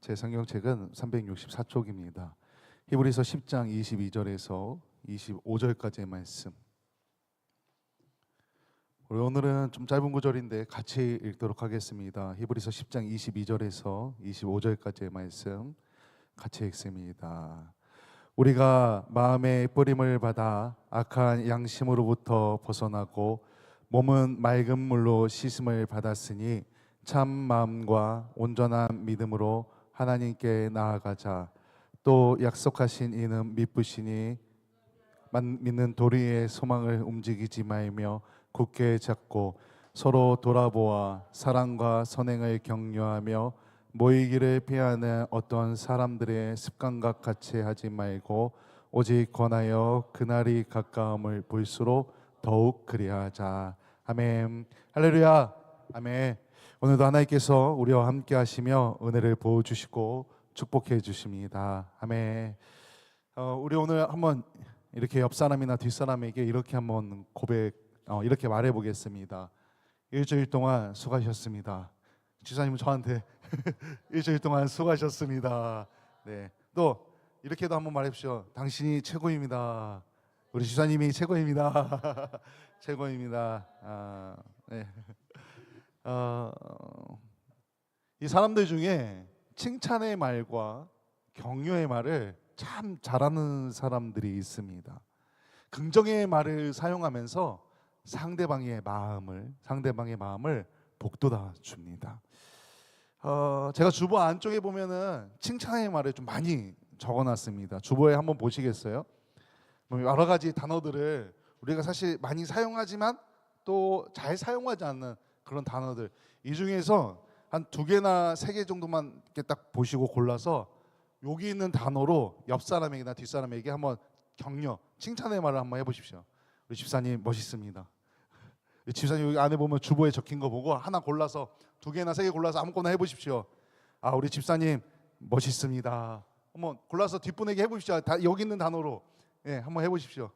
제 성경책은 364쪽입니다. 히브리서 10장 22절에서 25절까지의 말씀. 우리 오늘은 좀 짧은 구절인데 같이 읽도록 하겠습니다. 히브리서 10장 22절에서 25절까지의 말씀 같이 읽습니다. 우리가 마음의 뿌림을 받아 악한 양심으로부터 벗어나고 몸은 맑은 물로 씻음을 받았으니 참 마음과 온전한 믿음으로 하나님께 나아가자. 또 약속하신 이는 미쁘시니 믿는 도리의 소망을 움직이지 말며 굳게 잡고 서로 돌아보아 사랑과 선행을 격려하며 모이기를 피하는 어떤 사람들의 습관과 같이 하지 말고 오직 권하여 그날이 가까움을 볼수록 더욱 그리하자. 아멘. 할렐루야. 아멘. 오늘도 하나님께서 우리와 함께 하시며 은혜를 부어주시고 축복해 주십니다. 아멘. 우리 오늘 한번 이렇게 옆 사람이나 뒷 사람에게 이렇게 한번 이렇게 말해 보겠습니다. 일주일 동안 수고하셨습니다. 지사님은 저한테 일주일 동안 수고하셨습니다. 네. 또 이렇게도 한번 말해보시오. 당신이 최고입니다. 우리 지사님이 최고입니다. 최고입니다. 네. 이 사람들 중에 칭찬의 말과 격려의 말을 참 잘하는 사람들이 있습니다. 긍정의 말을 사용하면서 상대방의 마음을 복돋아 줍니다. 제가 주보 안쪽에 보면은 칭찬의 말을 좀 많이 적어놨습니다. 주보에 한번 보시겠어요? 여러 가지 단어들을 우리가 사실 많이 사용하지만 또 잘 사용하지 않는 그런 단어들, 이 중에서 한 2개나 3개 정도만 이렇게 딱 보시고 골라서 여기 있는 단어로 옆 사람에게나 뒷 사람에게 한번 격려, 칭찬의 말을 한번 해보십시오. 우리 집사님 멋있습니다. 집사님 여기 안에 보면 주보에 적힌 거 보고 하나 골라서 2개나 3개 골라서 아무거나 해보십시오. 우리 집사님 멋있습니다. 한번 골라서 뒷분에게 해보십시오. 다 여기 있는 단어로 한번 해보십시오.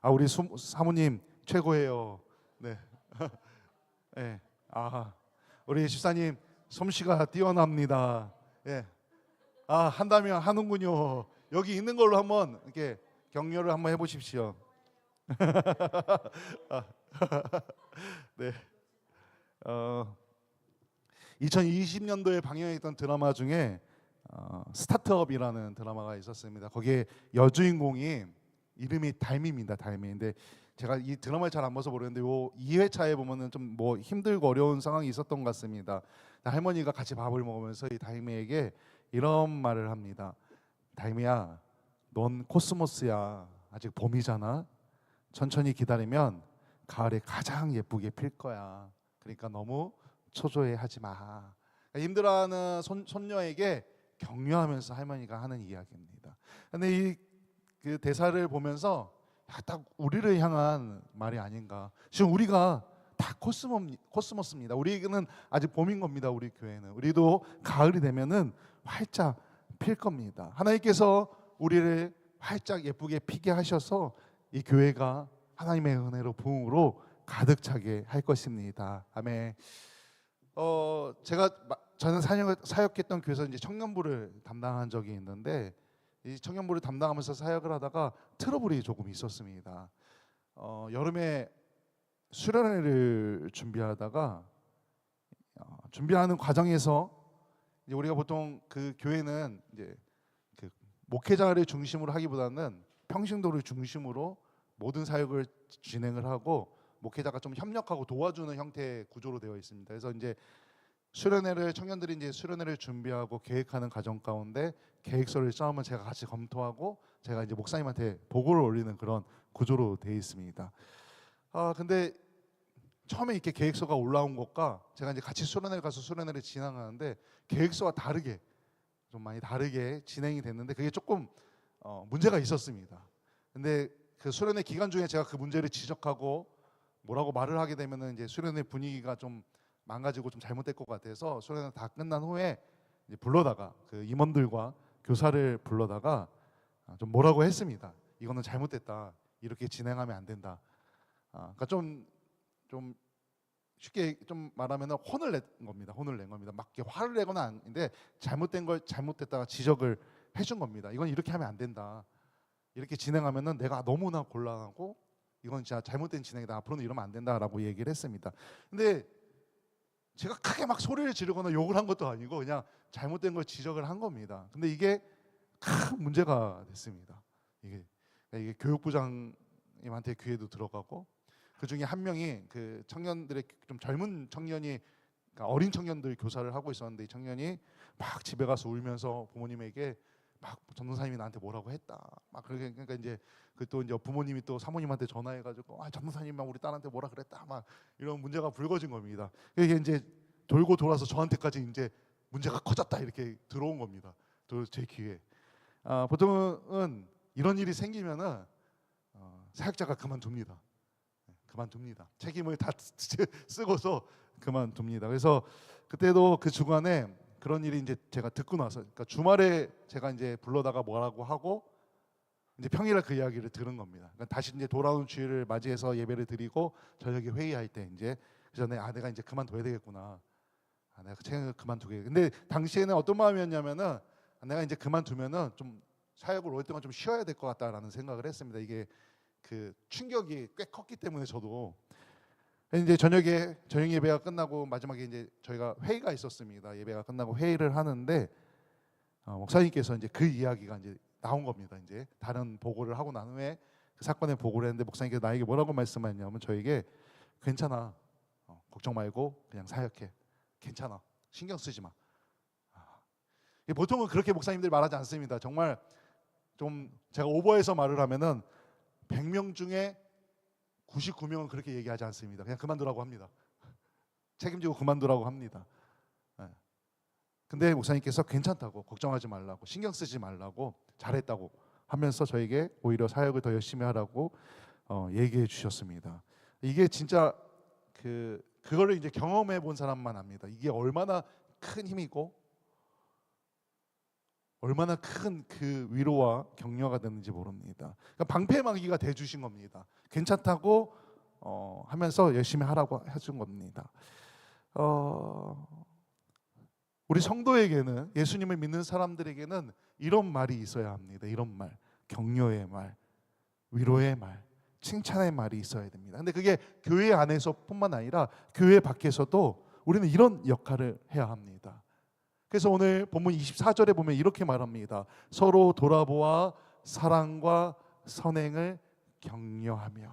우리 사모님 최고예요. 네. 네. 우리 집사님 솜씨가 뛰어납니다. 한다면 하는군요. 여기 있는 걸로 한번 이렇게 격려를 한번 해보십시오. 네. 2020년도에 방영했던 드라마 중에 스타트업이라는 드라마가 있었습니다. 거기에 여주인공이 이름이 달미입니다. 달미인데 제가 이 드라마를 잘 안 봐서 모르겠는데 요 2회차에 보면은 좀 뭐 힘들고 어려운 상황이 있었던 것 같습니다. 할머니가 같이 밥을 먹으면서 이 달미에게 이런 말을 합니다. 달미야, 넌 코스모스야. 아직 봄이잖아. 천천히 기다리면 가을에 가장 예쁘게 필 거야. 그러니까 너무 초조해하지 마. 힘들어하는 손녀에게 격려하면서 할머니가 하는 이야기입니다. 근데 이 그 대사를 보면서 딱 우리를 향한 말이 아닌가. 지금 우리가 다 코스모스입니다. 우리는 아직 봄인 겁니다. 우리 교회는. 우리도 가을이 되면은 활짝 필 겁니다. 하나님께서 우리를 활짝 예쁘게 피게 하셔서 이 교회가 하나님의 은혜로 부흥으로 가득 차게 할 것입니다. 아멘. 저는 사역했던 교회에서 이제 청년부를 담당한 적이 있는데 이 청년부를 담당하면서 사역을 하다가 트러블이 조금 있었습니다. 여름에 수련회를 준비하다가 준비하는 과정에서 이제 우리가 보통 그 교회는 이제 그 목회자를 중심으로 하기보다는 평신도를 중심으로 모든 사역을 진행을 하고 목회자가 좀 협력하고 도와주는 형태의 구조로 되어 있습니다. 그래서 이제 청년들이 이제 수련회를 준비하고 계획하는 과정 가운데 계획서를 짜오면 제가 같이 검토하고 제가 이제 목사님한테 보고를 올리는 그런 구조로 되어 있습니다. 근데 처음에 이렇게 계획서가 올라온 것과 제가 이제 같이 수련회를 가서 수련회를 진행하는데 계획서와 다르게 좀 많이 다르게 진행이 됐는데 그게 조금 문제가 있었습니다. 근데 그 수련회 기간 중에 제가 그 문제를 지적하고 뭐라고 말을 하게 되면은 이제 수련회 분위기가 좀 망가지고 좀 잘못될 것 같아서 수련회 다 끝난 후에 이제 불러다가 그 임원들과 교사를 불러다가 좀 뭐라고 했습니다. 이거는 잘못됐다. 이렇게 진행하면 안 된다. 그러니까 좀 쉽게 좀 말하면 혼을 낸 겁니다. 혼을 낸 겁니다. 막 이렇게 화를 내거나 아닌데 잘못된 걸 잘못됐다가 지적을 해준 겁니다. 이건 이렇게 하면 안 된다. 이렇게 진행하면은 내가 너무나 곤란하고 이건 진짜 잘못된 진행이다. 앞으로는 이러면 안 된다라고 얘기를 했습니다. 근데 제가 크게 막 소리를 지르거나 욕을 한 것도 아니고 그냥 잘못된 걸 지적을 한 겁니다. 근데 이게 큰 문제가 됐습니다. 이게 교육부장님한테 귀에도 들어가고 그 중에 한 명이 그 청년들의 좀 젊은 청년이 그러니까 어린 청년들 교사를 하고 있었는데 이 청년이 막 집에 가서 울면서 부모님에게 막 전도사님이 나한테 뭐라고 했다. 막 그러니까 이제 그 또 이제 부모님이 또 사모님한테 전화해가지고 전도사님만 우리 딸한테 뭐라 그랬다. 막 이런 문제가 불거진 겁니다. 이게 이제 돌고 돌아서 저한테까지 이제 문제가 커졌다 이렇게 들어온 겁니다. 또 제 귀에. 보통은 이런 일이 생기면은 사역자가 그만둡니다. 책임을 다 쓰고서 그만둡니다. 그래서 그때도 그 주간에 그런 일이 이제 제가 듣고 나서, 그러니까 주말에 제가 이제 불러다가 뭐라고 하고 이제 평일에 그 이야기를 들은 겁니다. 그러니까 다시 이제 돌아온 주일을 맞이해서 예배를 드리고 저녁에 회의할 때 이제 그래서 내가 이제 그만둬야 되겠구나. 내가 책임을 그만두게. 근데 당시에는 어떤 마음이었냐면은 내가 이제 그만두면은 좀 사역을 오랫동안 좀 쉬어야 될 것 같다라는 생각을 했습니다. 이게 그 충격이 꽤 컸기 때문에 저도 이제 저녁 예배가 끝나고 마지막에 이제 저희가 회의가 있었습니다. 예배가 끝나고 회의를 하는데 목사님께서 이제 그 이야기가 이제 나온 겁니다. 이제 다른 보고를 하고 난 후에 그 사건의 보고를 했는데 목사님께서 나에게 뭐라고 말씀하셨냐면 저에게 괜찮아, 걱정 말고 그냥 사역해, 괜찮아, 신경 쓰지 마. 보통은 그렇게 목사님들이 말하지 않습니다. 정말 좀 제가 오버해서 말을 하면은 100명 중에 99명은 그렇게 얘기하지 않습니다. 그냥 그만두라고 합니다. 책임지고 그만두라고 합니다. 근데 목사님께서 괜찮다고, 걱정하지 말라고, 신경 쓰지 말라고, 잘했다고 하면서 저에게 오히려 사역을 더 열심히 하라고 얘기해 주셨습니다. 이게 진짜 그거를 이제 경험해 본 사람만 압니다. 이게 얼마나 큰 힘이고 얼마나 큰 그 위로와 격려가 되는지 모릅니다. 그러니까 방패막이가 돼 주신 겁니다. 괜찮다고 하면서 열심히 하라고 해준 겁니다. 우리 성도에게는, 예수님을 믿는 사람들에게는 이런 말이 있어야 합니다. 이런 말, 격려의 말, 위로의 말, 칭찬의 말이 있어야 됩니다. 근데 그게 교회 안에서뿐만 아니라 교회 밖에서도 우리는 이런 역할을 해야 합니다. 그래서 오늘 본문 24절에 보면 이렇게 말합니다. 서로 돌아보아 사랑과 선행을 격려하며.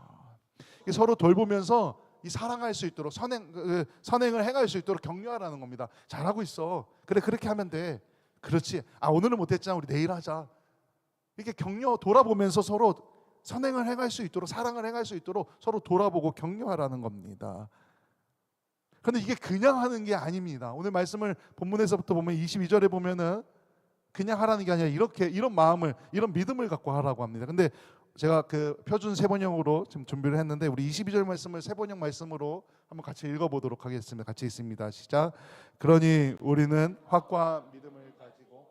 서로 돌보면서 이 사랑할 수 있도록 선행을 행할 수 있도록 격려하라는 겁니다. 잘하고 있어. 그래, 그렇게 하면 돼. 그렇지. 오늘은 못했잖아. 우리 내일 하자. 이렇게 돌아보면서 서로 선행을 행할 수 있도록, 사랑을 행할 수 있도록 서로 돌아보고 격려하라는 겁니다. 그런데 이게 그냥 하는 게 아닙니다. 오늘 말씀을 본문에서부터 보면 22절에 보면은 그냥 하라는 게 아니라 이런 마음을, 이런 믿음을 갖고 하라고 합니다. 근데 제가 그 표준 세번역으로 지금 준비를 했는데 우리 22절 말씀을 세번역 말씀으로 한번 같이 읽어보도록 하겠습니다. 같이 있습니다. 시작. 그러니 우리는 확고한 믿음을 가지고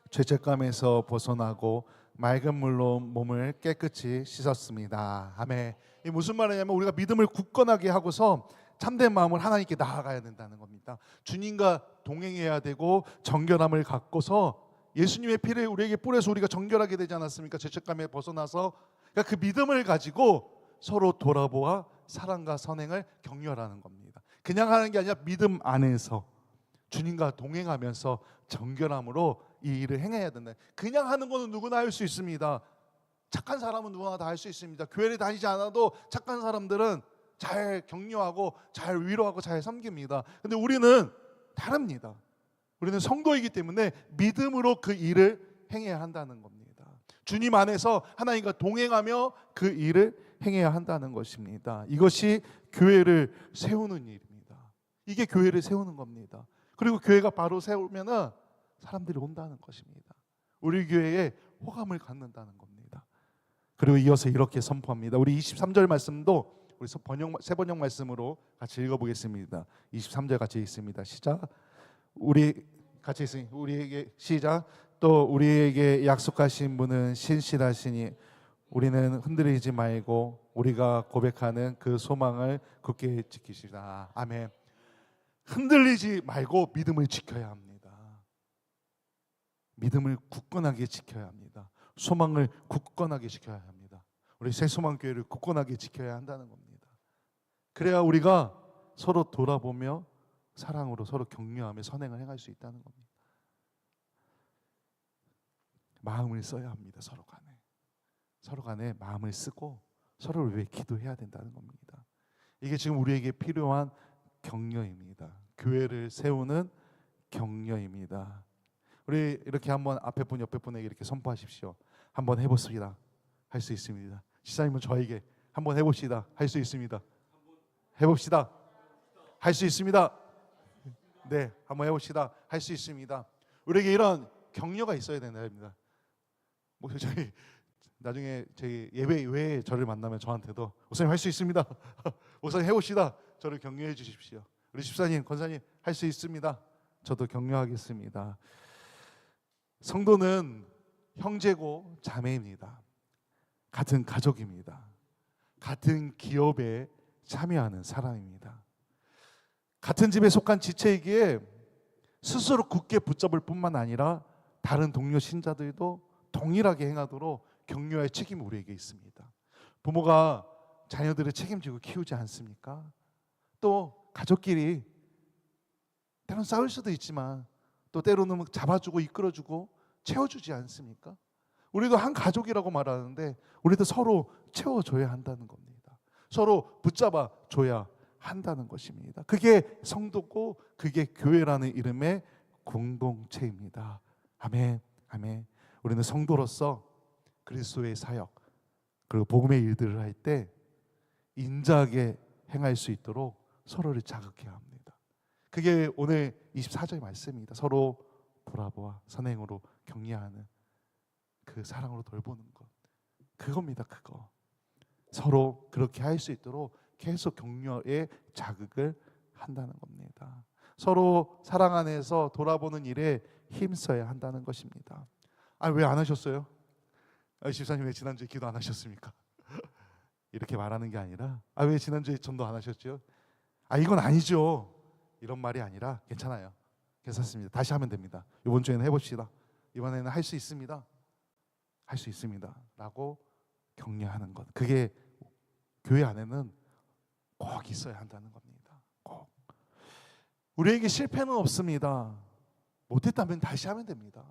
죄책감에서 벗어나고 맑은 물로 몸을 깨끗이 씻었습니다. 아멘. 이 무슨 말이냐면 우리가 믿음을 굳건하게 하고서 참된 마음을 하나님께 나아가야 된다는 겁니다. 주님과 동행해야 되고 정결함을 갖고서 예수님의 피를 우리에게 뿌려서 우리가 정결하게 되지 않았습니까? 죄책감에 벗어나서 그러니까 그 믿음을 가지고 서로 돌아보아 사랑과 선행을 격려하는 겁니다. 그냥 하는 게 아니라 믿음 안에서 주님과 동행하면서 정결함으로 이 일을 행해야 된다. 그냥 하는 거는 누구나 할 수 있습니다. 착한 사람은 누구나 다 할 수 있습니다. 교회를 다니지 않아도 착한 사람들은 잘 격려하고 잘 위로하고 잘 섬깁니다. 근데 우리는 다릅니다. 우리는 성도이기 때문에 믿음으로 그 일을 행해야 한다는 겁니다. 주님 안에서 하나님과 동행하며 그 일을 행해야 한다는 것입니다. 이것이 교회를 세우는 일입니다. 이게 교회를 세우는 겁니다. 그리고 교회가 바로 세우면은 사람들이 온다는 것입니다. 우리 교회에 호감을 갖는다는 겁니다. 그리고 이어서 이렇게 선포합니다. 우리 23절 말씀도 우리 세번역 말씀으로 같이 읽어보겠습니다. 23절 같이 읽습니다. 시작. 우리 같이 있으니 우리에게 시작. 또 우리에게 약속하신 분은 신실하시니 우리는 흔들리지 말고 우리가 고백하는 그 소망을 굳게 지키시다. 아멘. 흔들리지 말고 믿음을 지켜야 합니다. 믿음을 굳건하게 지켜야 합니다. 소망을 굳건하게 지켜야 합니다. 우리 새소망교회를 굳건하게 지켜야 한다는 겁니다. 그래야 우리가 서로 돌아보며 사랑으로 서로 격려하며 선행을 행할 수 있다는 겁니다. 마음을 써야 합니다. 서로 간에 마음을 쓰고 서로를 위해 기도해야 된다는 겁니다. 이게 지금 우리에게 필요한 격려입니다. 교회를 세우는 격려입니다. 우리 이렇게 한번 앞에 분 옆에 분에게 이렇게 선포하십시오. 한번 해보시다. 할 수 있습니다. 지사님은 저에게 한번 해봅시다. 할 수 있습니다. 해봅시다. 할 수 있습니다. 네, 한번 해봅시다. 할 수 있습니다. 우리에게 이런 격려가 있어야 된답니다. 뭐 저희 나중에 제 예배 외에 저를 만나면 저한테도 목사님 할 수 있습니다. 목사님 해봅시다. 저를 격려해 주십시오. 우리 집사님, 권사님 할 수 있습니다. 저도 격려하겠습니다. 성도는 형제고 자매입니다. 같은 가족입니다. 같은 기업에 참여하는 사람입니다. 같은 집에 속한 지체이기에 스스로 굳게 붙잡을 뿐만 아니라 다른 동료 신자들도 동일하게 행하도록 격려할 책임이 우리에게 있습니다. 부모가 자녀들을 책임지고 키우지 않습니까? 또 가족끼리 때로는 싸울 수도 있지만 또 때로는 잡아주고 이끌어주고 채워주지 않습니까? 우리도 한 가족이라고 말하는데 우리도 서로 채워줘야 한다는 겁니다. 서로 붙잡아 줘야 한다는 것입니다. 그게 성도고 그게 교회라는 이름의 공동체입니다. 아멘, 아멘. 우리는 성도로서 그리스도의 사역 그리고 복음의 일들을 할 때 인자하게 행할 수 있도록 서로를 자극해야 합니다. 그게 오늘 24절 말씀입니다. 서로 돌아보아 선행으로 격려하는 그 사랑으로 돌보는 것, 그겁니다. 그거 서로 그렇게 할 수 있도록 계속 격려의 자극을 한다는 겁니다. 서로 사랑 안에서 돌아보는 일에 힘써야 한다는 것입니다. 왜 안 하셨어요? 집사님 왜 지난주에 기도 안 하셨습니까? 이렇게 말하는 게 아니라 왜 지난주에 전도 안 하셨죠? 이건 아니죠. 이런 말이 아니라 괜찮아요. 괜찮습니다. 다시 하면 됩니다. 이번 주에는 해봅시다. 이번에는 할 수 있습니다. 할 수 있습니다. 라고 격려하는 것. 그게 교회 안에는 꼭 있어야 한다는 겁니다. 꼭. 우리에게 실패는 없습니다. 못했다면 다시 하면 됩니다.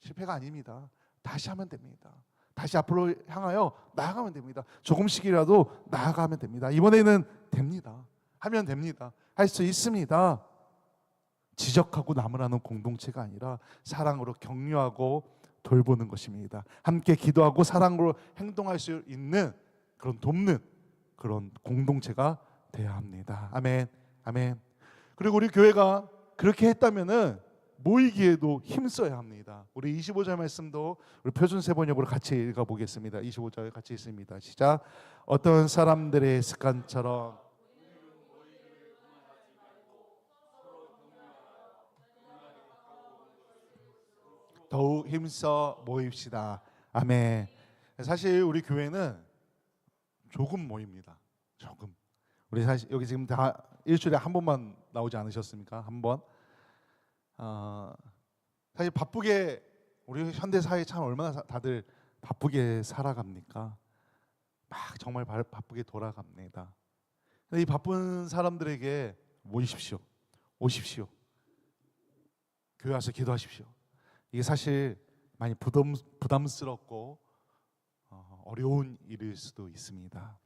실패가 아닙니다. 다시 하면 됩니다. 다시 앞으로 향하여 나아가면 됩니다. 조금씩이라도 나아가면 됩니다. 이번에는 됩니다. 하면 됩니다. 할 수 있습니다. 지적하고 나무라는 공동체가 아니라 사랑으로 격려하고 돌보는 것입니다. 함께 기도하고 사랑으로 행동할 수 있는 그런 돕는 그런 공동체가 되어야 합니다. 아멘, 아멘. 그리고 우리 교회가 그렇게 했다면은 모이기에도 힘써야 합니다. 우리 25절 말씀도 우리 표준 세번역으로 같이 읽어보겠습니다. 25절 같이 있습니다. 시작. 어떤 사람들의 습관처럼 더욱 힘써 모입시다. 아멘. 사실 우리 교회는 조금 모입니다. 조금. 우리 사실 여기 지금 다 일주일에 한 번만 나오지 않으셨습니까? 한 번. 사실 바쁘게 우리 현대 사회 참 얼마나 다들 바쁘게 살아갑니까? 막 정말 바쁘게 돌아갑니다. 근데 이 바쁜 사람들에게 모이십시오. 오십시오. 교회 와서 기도하십시오. 이게 사실 많이 부담스럽고 어려운 일일 수도 있습니다.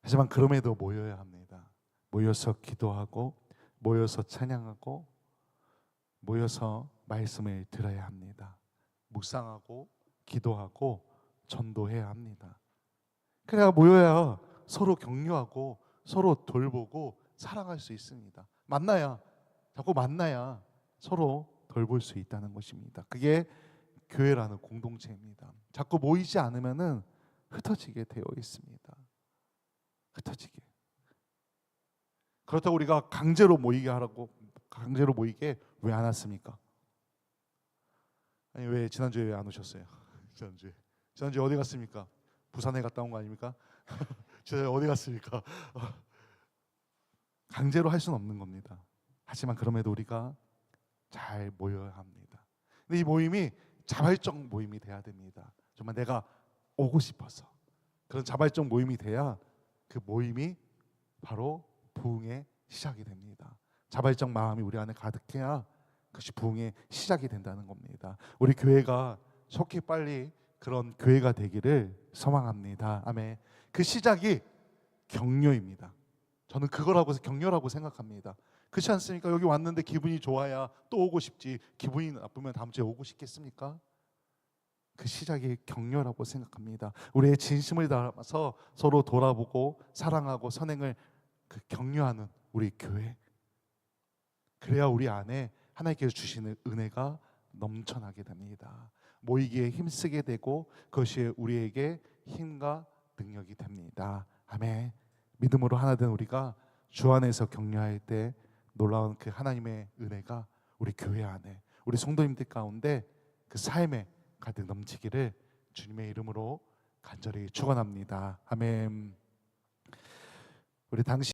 하지만 그럼에도 모여야 합니다. 모여서 기도하고 모여서 찬양하고 모여서 말씀을 들어야 합니다. 묵상하고 기도하고 전도해야 합니다. 그래야 모여야 서로 격려하고 서로 돌보고 사랑할 수 있습니다. 자꾸 만나야 서로 돌볼 수 있다는 것입니다. 그게 교회라는 공동체입니다. 자꾸 모이지 않으면은 흩어지게 되어 있습니다. 흩어지게. 그렇다고 우리가 강제로 모이게 왜 안 왔습니까? 아니 왜 지난주에 왜 안 오셨어요? 지난주에 어디 갔습니까? 부산에 갔다 온 거 아닙니까? 지난주에 어디 갔습니까? 강제로 할 수는 없는 겁니다. 하지만 그럼에도 우리가 잘 모여야 합니다. 근데 이 모임이 자발적 모임이 돼야 됩니다. 정말 내가 오고 싶어서 그런 자발적 모임이 돼야 그 모임이 바로 부흥의 시작이 됩니다. 자발적 마음이 우리 안에 가득해야 그것이 부흥의 시작이 된다는 겁니다. 우리 교회가 속히 빨리 그런 교회가 되기를 소망합니다. 아멘. 그 시작이 격려입니다. 저는 그거라고 격려라고 생각합니다. 그렇지 않습니까? 여기 왔는데 기분이 좋아야 또 오고 싶지, 기분이 나쁘면 다음 주에 오고 싶겠습니까? 그 시작이 격려라고 생각합니다. 우리의 진심을 담아서 서로 돌아보고 사랑하고 선행을 격려하는 우리 교회, 그래야 우리 안에 하나님께서 주시는 은혜가 넘쳐나게 됩니다. 모이기에 힘쓰게 되고 그것이 우리에게 힘과 능력이 됩니다. 아멘. 믿음으로 하나 된 우리가 주 안에서 격려할 때 놀라운 그 하나님의 은혜가 우리 교회 안에, 우리 성도님들 가운데 그 삶에 가득 넘치기를 주님의 이름으로 간절히 축원합니다. 아멘. 우리 당시